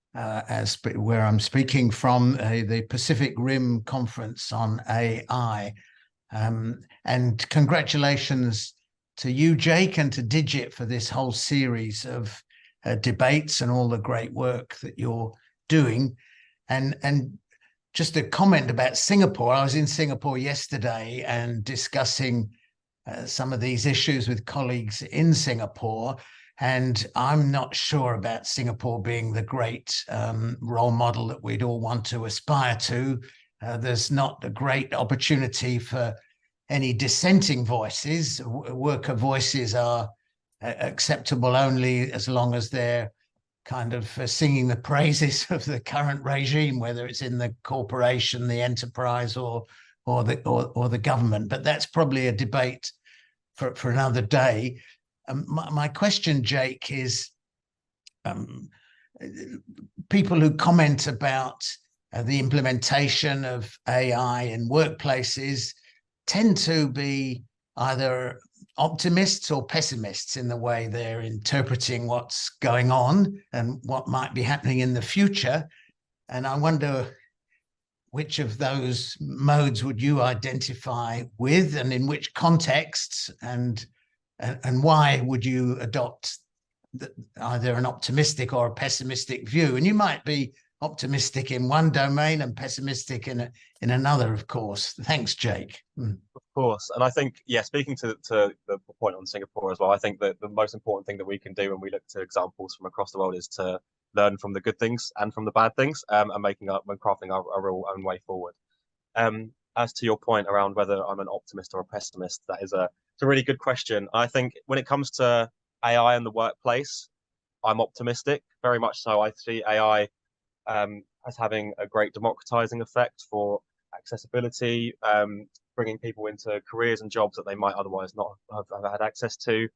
where I'm speaking from the Pacific Rim Conference on AI. And congratulations to you, Jake, and to Digit for this whole series of debates and all the great work that you're doing. And just a comment about Singapore. I was in Singapore yesterday and discussing some of these issues with colleagues in Singapore. And I'm not sure about Singapore being the great role model that we'd all want to aspire to. There's not a great opportunity for any dissenting voices. Worker voices are acceptable only as long as they're kind of singing the praises of the current regime, whether it's in the corporation, the enterprise, or the government. But that's probably a debate for another day. My question, Jake, is people who comment about the implementation of AI in workplaces tend to be either optimists or pessimists in the way they're interpreting what's going on and what might be happening in the future. And I wonder which of those modes would you identify with, and in which contexts, and why would you adopt either an optimistic or a pessimistic view? And you might be optimistic in one domain and pessimistic in another, of course. Thanks, Jake. Of course. And I think, yeah, speaking to the point on Singapore as well, I think that the most important thing that we can do when we look to examples from across the world is to learn from the good things and from the bad things, and crafting our real own way forward. As to your point around whether I'm an optimist or a pessimist, it's a really good question. I think when it comes to AI in the workplace, I'm optimistic, very much so. I see AI as having a great democratizing effect for accessibility, bringing people into careers and jobs that they might otherwise not have had access to,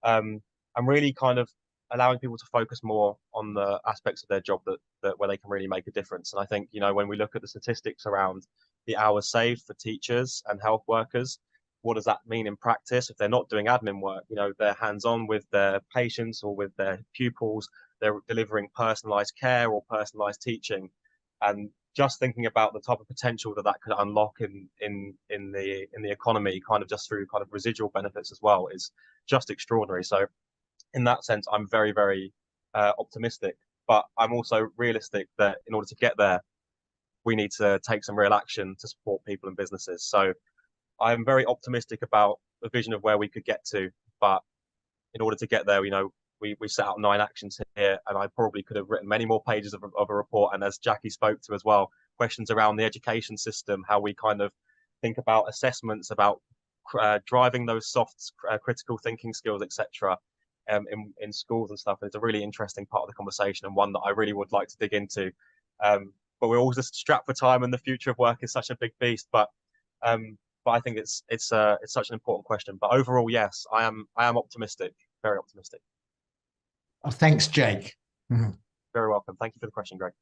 and really kind of allowing people to focus more on the aspects of their job that where they can really make a difference. And I think, when we look at the statistics around the hours saved for teachers and health workers, what does that mean in practice? If they're not doing admin work, they're hands-on with their patients or with their pupils, they're delivering personalized care or personalized teaching. And just thinking about the type of potential that could unlock in the economy, kind of just through kind of residual benefits as well, is just extraordinary. So in that sense, I'm very, very optimistic, but I'm also realistic that in order to get there, we need to take some real action to support people and businesses. So I'm very optimistic about the vision of where we could get to, but in order to get there, we set out 9 actions here, and I probably could have written many more pages of a report. And as Jackie spoke to as well, questions around the education system, how we kind of think about assessments, about driving those soft critical thinking skills, etc., in schools and stuff. It's a really interesting part of the conversation, and one that I really would like to dig into. But we're all just strapped for time, and the future of work is such a big beast. But I think it's such an important question. But overall, yes, I am optimistic, very optimistic. Oh, thanks, Jake. Very welcome. Thank you for the question, Greg.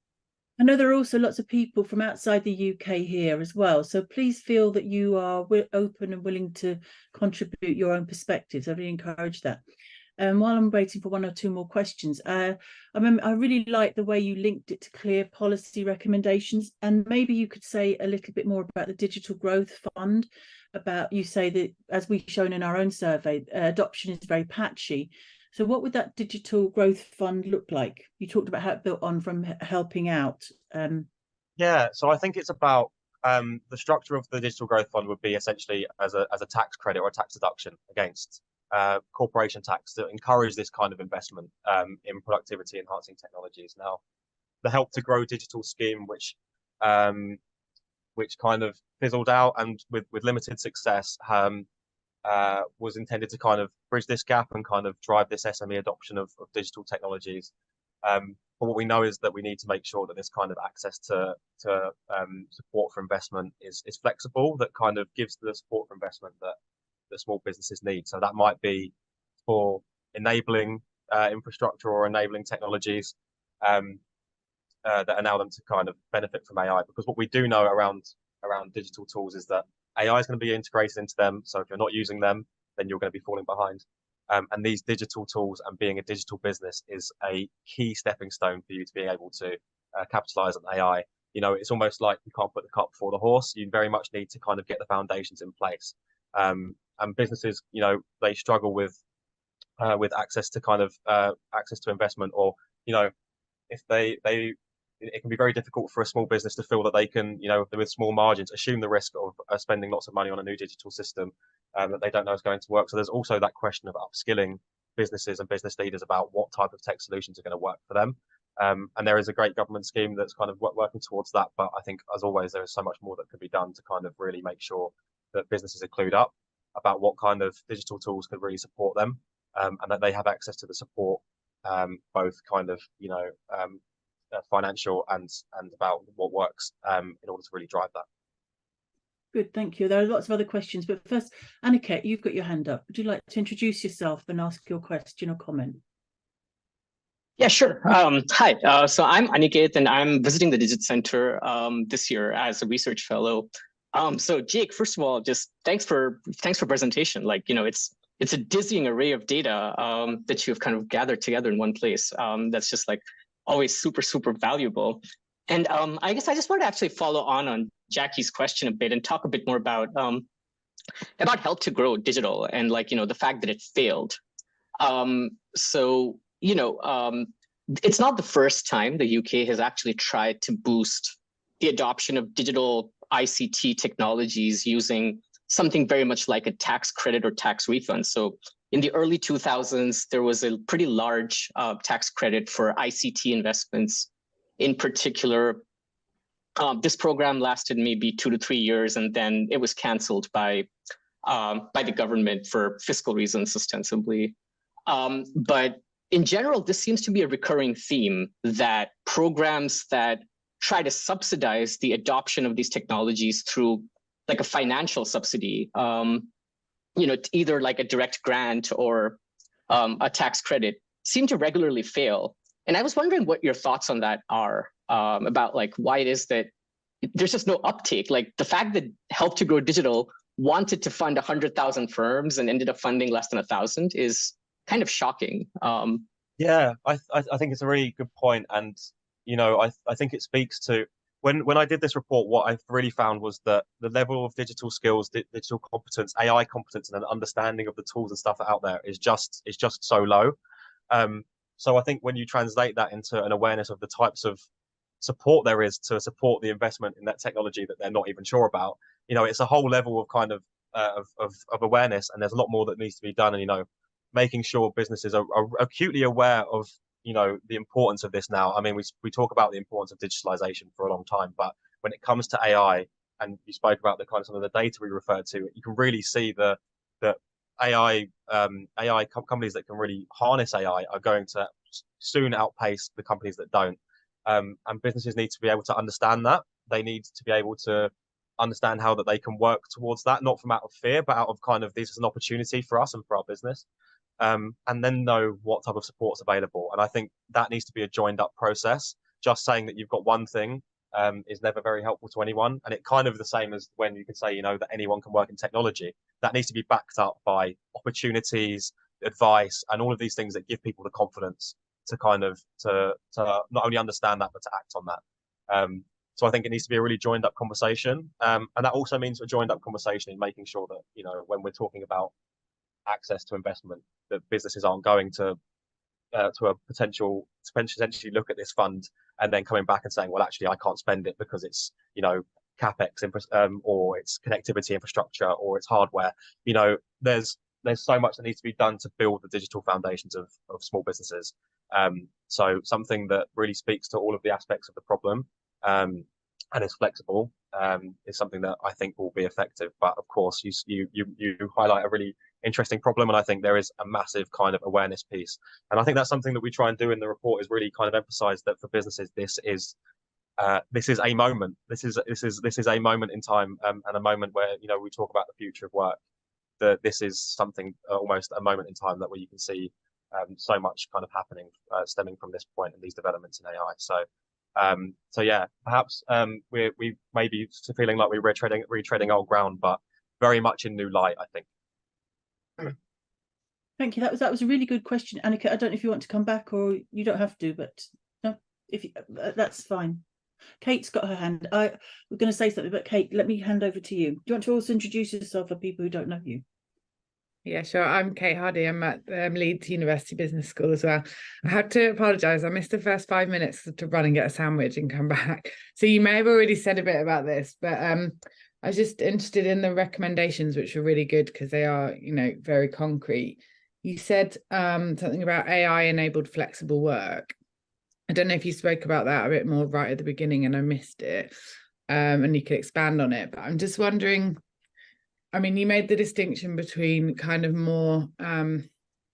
I know there are also lots of people from outside the UK here as well, so please feel that you are open and willing to contribute your own perspectives. I really encourage that. And while I'm waiting for 1 or 2 more questions, I really like the way you linked it to clear policy recommendations, and maybe you could say a little bit more about the Digital Growth Fund. You say that, as we've shown in our own survey, adoption is very patchy. So what would that Digital Growth Fund look like? You talked about how it built on from helping out. Yeah, so I think it's about the structure of the Digital Growth Fund would be essentially as a tax credit or a tax deduction against corporation tax to encourage this kind of investment in productivity enhancing technologies. Now, the Help to Grow digital scheme, which kind of fizzled out and with limited success, was intended to kind of bridge this gap and kind of drive this SME adoption of digital technologies. But what we know is that we need to make sure that this kind of access to support for investment is flexible, that kind of gives the support for investment that small businesses need. So that might be for enabling infrastructure or enabling technologies that allow them to kind of benefit from AI. Because what we do know around digital tools is that AI is going to be integrated into them. So if you're not using them, then you're going to be falling behind. And these digital tools and being a digital business is a key stepping stone for you to be able to capitalize on AI. You know, it's almost like you can't put the cart before the horse. You very much need to kind of get the foundations in place. And businesses, you know, they struggle with access to kind of access to investment, or you know, if they it can be very difficult for a small business to feel that they can, you know, with small margins, assume the risk of spending lots of money on a new digital system that they don't know is going to work. So there's also that question of upskilling businesses and business leaders about what type of tech solutions are going to work for them. And there is a great government scheme that's kind of working towards that. But I think, as always, there is so much more that could be done to kind of really make sure that businesses are clued up about what kind of digital tools could really support them, and that they have access to the support, both kind of, you know, financial and about what works in order to really drive that. Good, thank you. There are lots of other questions, but first, Aniket, you've got your hand up. Would you like to introduce yourself and ask your question or comment? Yeah, sure. Hi, so I'm Aniket, and I'm visiting the Digit Center this year as a research fellow. So Jake, first of all, just thanks for presentation. Like, you know, it's a dizzying array of data that you've kind of gathered together in one place. That's just like always super valuable. And I guess I just want to actually follow on Jackie's question a bit and talk a bit more about Help to Grow Digital and, like, you know, the fact that it failed. So, you know, it's not the first time the UK has actually tried to boost the adoption of digital ICT technologies using something very much like a tax credit or tax refund. So in the early 2000s, there was a pretty large tax credit for ICT investments. In particular, this program lasted maybe 2 to 3 years, and then it was canceled by the government for fiscal reasons, ostensibly. But in general, this seems to be a recurring theme, that programs that try to subsidize the adoption of these technologies through like a financial subsidy, you know, either like a direct grant or a tax credit, seem to regularly fail. And I was wondering what your thoughts on that are, about like why it is that there's just no uptake. Like the fact that Help to Grow Digital wanted to fund 100,000 firms and ended up funding less than 1,000 is kind of shocking. Yeah, I think it's a really good point, and you know, I think it speaks to when I did this report, what I really found was that the level of digital skills, digital competence, AI competence, and an understanding of the tools and stuff out there is just so low. So I think when you translate that into an awareness of the types of support there is to support the investment in that technology that they're not even sure about, you know, it's a whole level of kind of awareness, and there's a lot more that needs to be done. And you know, making sure businesses are acutely aware of, you know, the importance of this now. I mean, we talk about the importance of digitalization for a long time, but when it comes to AI, and you spoke about the kind of some of the data we referred to, you can really see the AI companies that can really harness AI are going to soon outpace the companies that don't. And businesses need to be able to understand that. They need to be able to understand how that they can work towards that, not from out of fear, but out of kind of, this is an opportunity for us and for our business. And then know what type of support's available. And I think that needs to be a joined up process. Just saying that you've got one thing is never very helpful to anyone. And it kind of the same as when you can say, you know, that anyone can work in technology. That needs to be backed up by opportunities, advice, and all of these things that give people the confidence to kind of to not only understand that, but to act on that. So I think it needs to be a really joined up conversation. And that also means a joined up conversation in making sure that, you know, when we're talking about access to investment, that businesses aren't going to a potentially look at this fund and then coming back and saying, well, actually, I can't spend it because it's, you know, capex or it's connectivity infrastructure or it's hardware. You know, there's so much that needs to be done to build the digital foundations of small businesses. So something that really speaks to all of the aspects of the problem and is flexible is something that I think will be effective. But of course, you highlight a really interesting problem, and I think there is a massive kind of awareness piece. And I think that's something that we try and do in the report, is really kind of emphasize that for businesses, this is a moment. This is a moment in time, and a moment where, you know, we talk about the future of work. That this is something almost a moment in time that where you can see so much kind of happening stemming from this point and these developments in AI. So yeah, perhaps we may be feeling like we're retreading old ground, but very much in new light, I think. Thank you. That was a really good question, Annika. I don't know if you want to come back, or you don't have to, but no, if you, that's fine. Kate's got her hand. I was going to say something, but Kate, let me hand over to you. Do you want to also introduce yourself for people who don't know you? Yeah, sure. I'm Kate Hardy. I'm at Leeds University Business School as well. I had to apologise. I missed the first 5 minutes to run and get a sandwich and come back. So you may have already said a bit about this, but I was just interested in the recommendations, which are really good because they are, very concrete. You said something about AI-enabled flexible work. I don't know if you spoke about that a bit more right at the beginning and I missed it, and you could expand on it. But I'm just wondering, I mean, you made the distinction between kind of more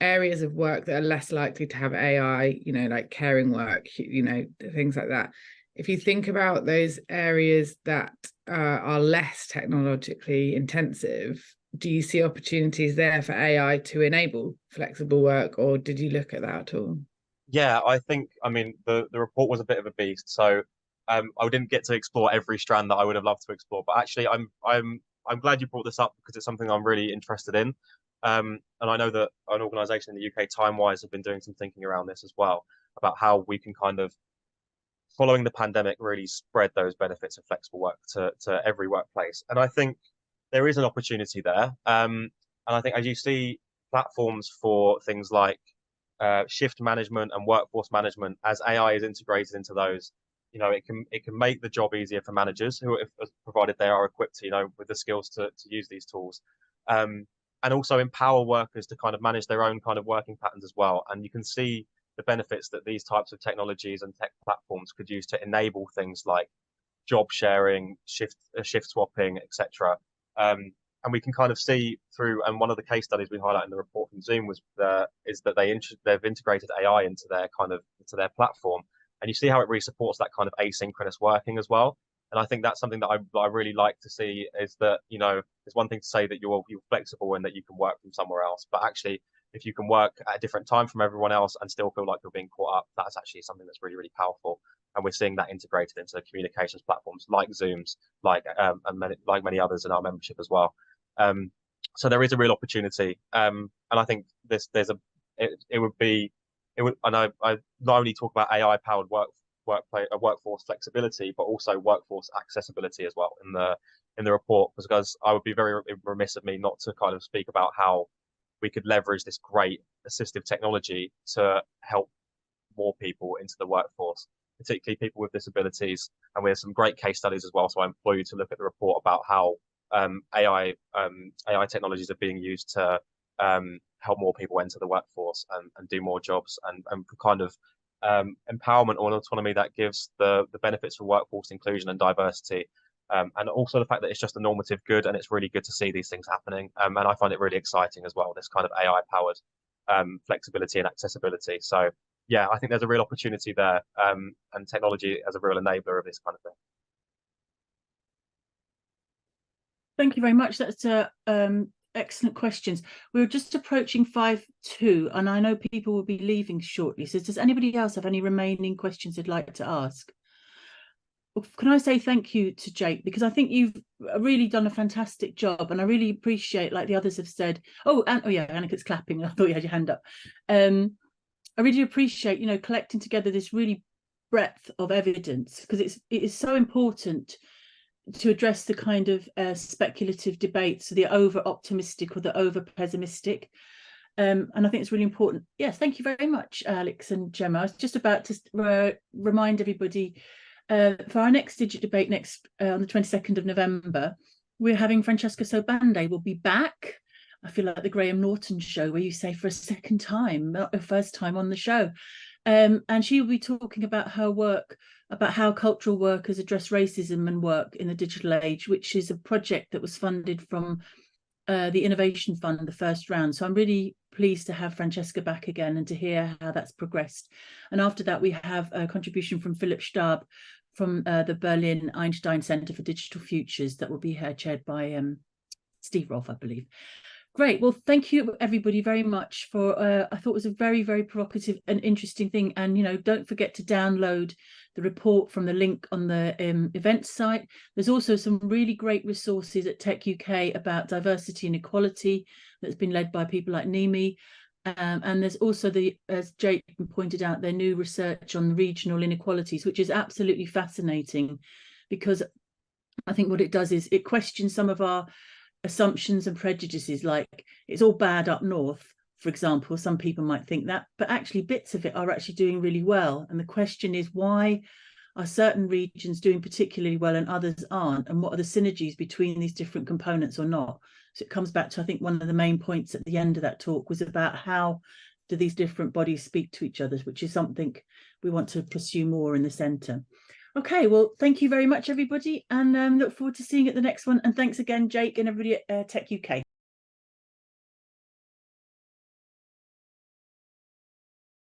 areas of work that are less likely to have AI, like caring work, things like that. If you think about those areas that are less technologically intensive, do you see opportunities there for AI to enable flexible work, or did you look at that at all? Yeah, I think, I mean, the report was a bit of a beast, so I didn't get to explore every strand that I would have loved to explore. But actually, I'm glad you brought this up because it's something I'm really interested in. And I know that an organisation in the UK, TimeWise, have been doing some thinking around this as well, about how we can kind of, following the pandemic, really spread those benefits of flexible work to every workplace. And I think there is an opportunity there. And I think as you see platforms for things like shift management and workforce management, as AI is integrated into those, it can make the job easier for managers who, if provided they are equipped, with the skills to use these tools, and also empower workers to kind of manage their own kind of working patterns as well. And you can see the benefits that these types of technologies and tech platforms could use to enable things like job sharing, shift swapping, etc. And we can kind of see through, and one of the case studies we highlight in the report from Zoom is that they've integrated AI into their platform, and you see how it really supports that kind of asynchronous working as well. And I think that's something that I really like to see, is that it's one thing to say that you're flexible and that you can work from somewhere else, but actually, if you can work at a different time from everyone else and still feel like you're being caught up, that's actually something that's really, really powerful. And we're seeing that integrated into communications platforms like Zoom's, like many others in our membership as well. So there is a real opportunity, and I think and I not only talk about AI powered workforce flexibility, but also workforce accessibility as well in the report, because I would be very remiss of me not to kind of speak about how we could leverage this great assistive technology to help more people into the workforce, particularly people with disabilities. And we have some great case studies as well. So I implore you to look at the report about how AI technologies are being used to help more people enter the workforce and do more jobs, and kind of empowerment or autonomy that gives the benefits for workforce inclusion and diversity. And also the fact that it's just a normative good, and it's really good to see these things happening. And I find it really exciting as well, this kind of AI-powered flexibility and accessibility. So yeah, I think there's a real opportunity there, and technology as a real enabler of this kind of thing. Thank you very much. That's excellent questions. We're just approaching 5:02, and I know people will be leaving shortly. So does anybody else have any remaining questions they'd like to ask? Can I say thank you to Jake, because I think you've really done a fantastic job, and I really appreciate, like the others have said. Oh yeah, Annika's clapping. I thought you had your hand up. I really appreciate, collecting together this really breadth of evidence, because it is so important to address the kind of speculative debates, so the over optimistic or the over pessimistic. And I think it's really important. Yes, thank you very much, Alex and Gemma. I was just about to remind everybody, for our next Digit Debate on the 22nd of November, we're having Francesca Sobande will be back. I feel like the Graham Norton show, where you say for a second time, not the first time on the show. And she will be talking about her work, about how cultural workers address racism and work in the digital age, which is a project that was funded from the Innovation Fund, the first round. So I'm really pleased to have Francesca back again and to hear how that's progressed. And after that, we have a contribution from Philipp Stab from the Berlin Einstein Center for Digital Futures that will be chaired by Steve Rolfe, I believe. Great. Well, thank you everybody very much for, I thought it was a very, very provocative and interesting thing. And, don't forget to download the report from the link on the events site. There's also some really great resources at techUK about diversity and equality that's been led by people like Nimi. And there's also as Jake pointed out, their new research on regional inequalities, which is absolutely fascinating, because I think what it does is it questions some of our assumptions and prejudices, like it's all bad up north, for example. Some people might think that, but actually bits of it are actually doing really well. And the question is, why are certain regions doing particularly well and others aren't? And what are the synergies between these different components or not? So it comes back to, I think, one of the main points at the end of that talk was about how do these different bodies speak to each other, which is something we want to pursue more in the centre. Okay, well, thank you very much, everybody, and look forward to seeing you at the next one. And thanks again, Jake and everybody at techUK.